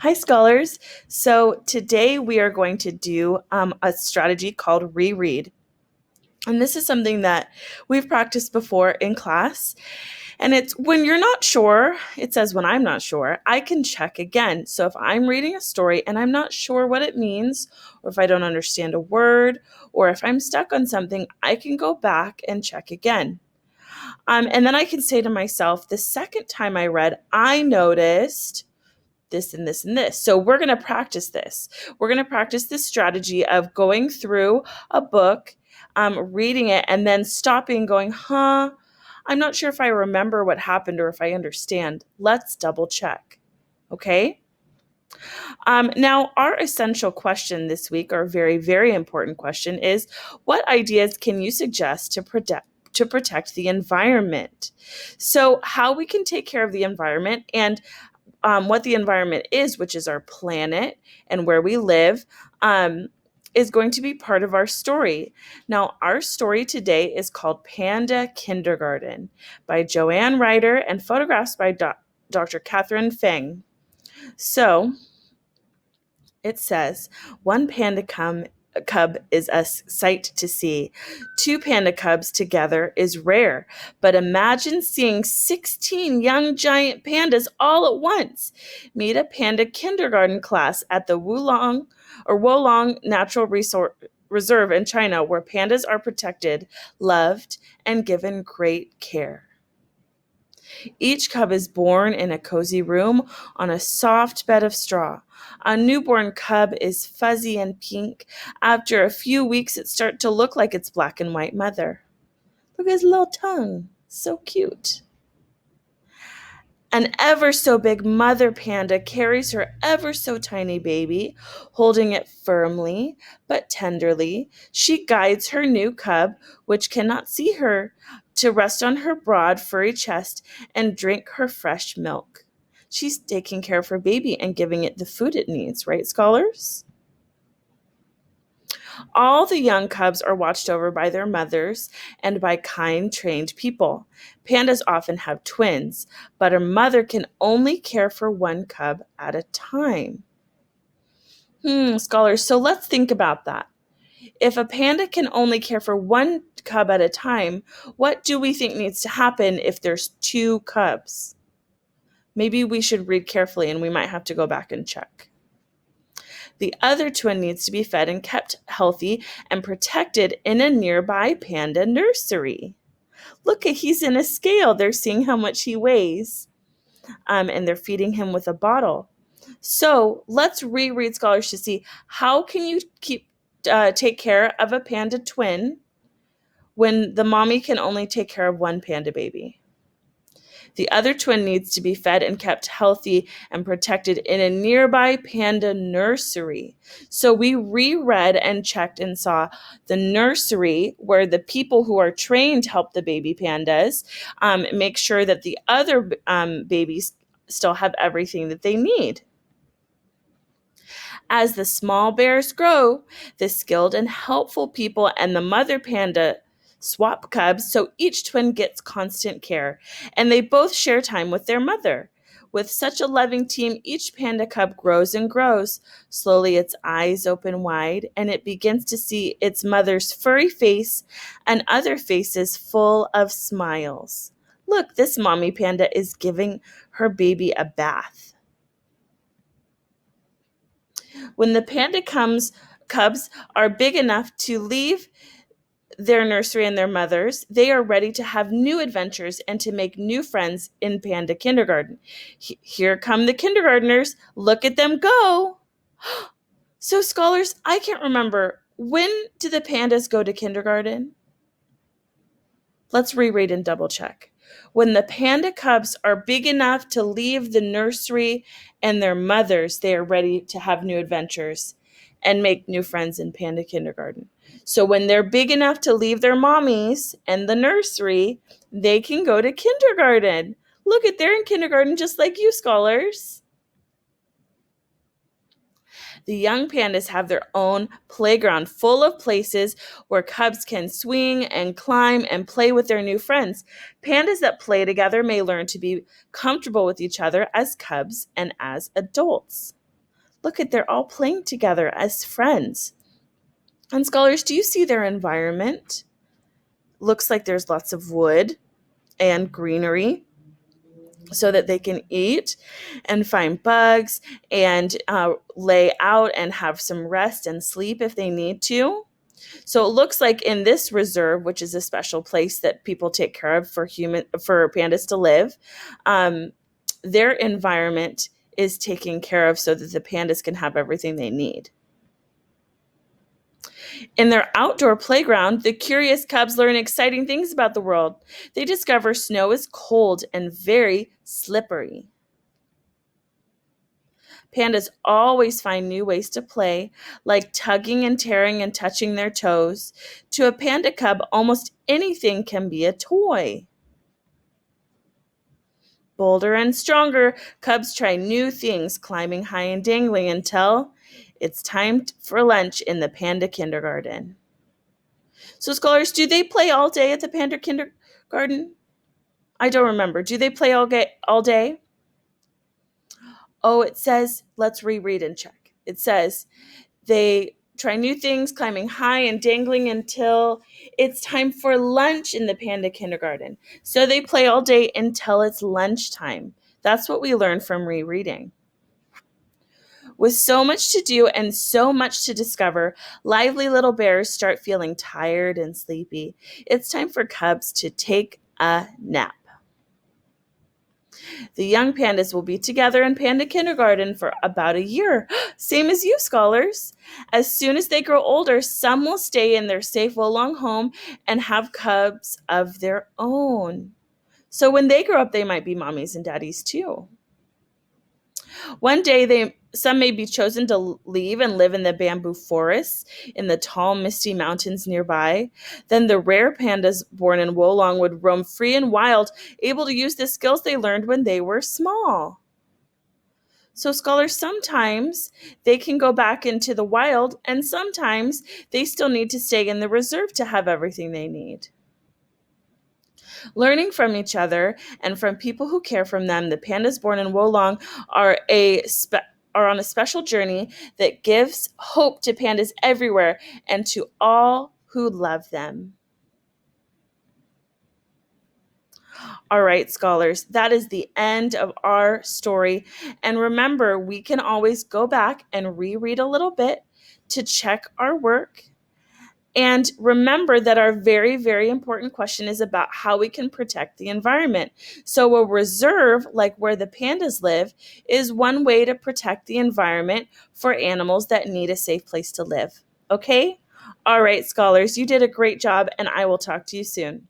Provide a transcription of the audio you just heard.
Hi, scholars. So today we are going to do a strategy called reread. And this is something that we've practiced before in class. And it's when you're not sure, it says when I'm not sure, I can check again. So if I'm reading a story and I'm not sure what it means, or if I don't understand a word, or if I'm stuck on something, I can go back and check again. And then I can say to myself, the second time I read, I noticed this and this and this. So we're going to practice this. We're going to practice this strategy of going through a book, reading it, and then stopping, going, I'm not sure if I remember what happened or if I understand. Let's double check. Okay. Now, our essential question this week, our very, very important question is, what ideas can you suggest to protect the environment? So how we can take care of the environment and what the environment is, which is our planet and where we live, is going to be part of our story. Now, our story today is called Panda Kindergarten by Joanne Ryder and photographs by Dr. Catherine Feng. So it says, one cub is a sight to see. Two panda cubs together is rare. But imagine seeing 16 young giant pandas all at once. Meet a panda kindergarten class at the Wolong Natural Reserve in China, where pandas are protected, loved, and given great care. Each cub is born in a cozy room on a soft bed of straw. A newborn cub is fuzzy and pink. After a few weeks, it starts to look like its black and white mother. Look at his little tongue. So cute. An ever so big mother panda carries her ever so tiny baby, holding it firmly but tenderly. She guides her new cub, which cannot see her, to rest on her broad, furry chest and drink her fresh milk. She's taking care of her baby and giving it the food it needs, right, scholars? All the young cubs are watched over by their mothers and by kind, trained people. Pandas often have twins, but a mother can only care for one cub at a time. Scholars, so let's think about that. If a panda can only care for one cub at a time, what do we think needs to happen if there's two cubs? Maybe we should read carefully and we might have to go back and check. The other twin needs to be fed and kept healthy and protected in a nearby panda nursery. Look, he's in a scale. They're seeing how much he weighs, and they're feeding him with a bottle. So let's reread, scholars, to see how can you take care of a panda twin when the mommy can only take care of one panda baby. The other twin needs to be fed and kept healthy and protected in a nearby panda nursery. So we reread and checked and saw the nursery where the people who are trained help the baby pandas make sure that the other babies still have everything that they need. As the small bears grow, the skilled and helpful people and the mother panda swap cubs so each twin gets constant care, and they both share time with their mother. With such a loving team, each panda cub grows and grows. Slowly, its eyes open wide, and it begins to see its mother's furry face and other faces full of smiles. Look, this mommy panda is giving her baby a bath. When the cubs are big enough to leave their nursery and their mothers, they are ready to have new adventures and to make new friends in panda kindergarten. Here come the kindergartners. Look at them go. So, scholars, I can't remember. When do the pandas go to kindergarten? Let's reread and double check. When the panda cubs are big enough to leave the nursery and their mothers, they are ready to have new adventures and make new friends in panda kindergarten. So when they're big enough to leave their mommies and the nursery, they can go to kindergarten. Look at, they're in kindergarten just like you, scholars. The young pandas have their own playground full of places where cubs can swing and climb and play with their new friends. Pandas that play together may learn to be comfortable with each other as cubs and as adults. Look at, they're all playing together as friends. And scholars, do you see their environment? Looks like there's lots of wood and greenery so that they can eat and find bugs and lay out and have some rest and sleep if they need to. So it looks like in this reserve, which is a special place that people take care of for pandas to live, their environment is taken care of so that the pandas can have everything they need. In their outdoor playground, the curious cubs learn exciting things about the world. They discover snow is cold and very slippery. Pandas always find new ways to play, like tugging and tearing and touching their toes. To a panda cub, almost anything can be a toy. Bolder and stronger, cubs try new things, climbing high and dangling until it's time for lunch in the panda kindergarten. So, scholars, do they play all day at the panda kindergarten? I don't remember. Do they play all day? Oh, it says, let's reread and check. It says, they try new things, climbing high and dangling until it's time for lunch in the panda kindergarten. So they play all day until it's lunchtime. That's what we learned from rereading. With so much to do and so much to discover, lively little bears start feeling tired and sleepy. It's time for cubs to take a nap. The young pandas will be together in panda kindergarten for about a year. Same as you, scholars. As soon as they grow older, some will stay in their safe Wolong home and have cubs of their own. So when they grow up, they might be mommies and daddies too. One day, some may be chosen to leave and live in the bamboo forests in the tall, misty mountains nearby. Then the rare pandas born in Wolong would roam free and wild, able to use the skills they learned when they were small. So, scholars, sometimes they can go back into the wild, and sometimes they still need to stay in the reserve to have everything they need. Learning from each other and from people who care for them, the pandas born in Wolong are on a special journey that gives hope to pandas everywhere and to all who love them. All right, scholars, that is the end of our story. And remember, we can always go back and reread a little bit to check our work. And remember that our very, very important question is about how we can protect the environment. So a reserve, like where the pandas live, is one way to protect the environment for animals that need a safe place to live. Okay? All right, scholars, you did a great job, and I will talk to you soon.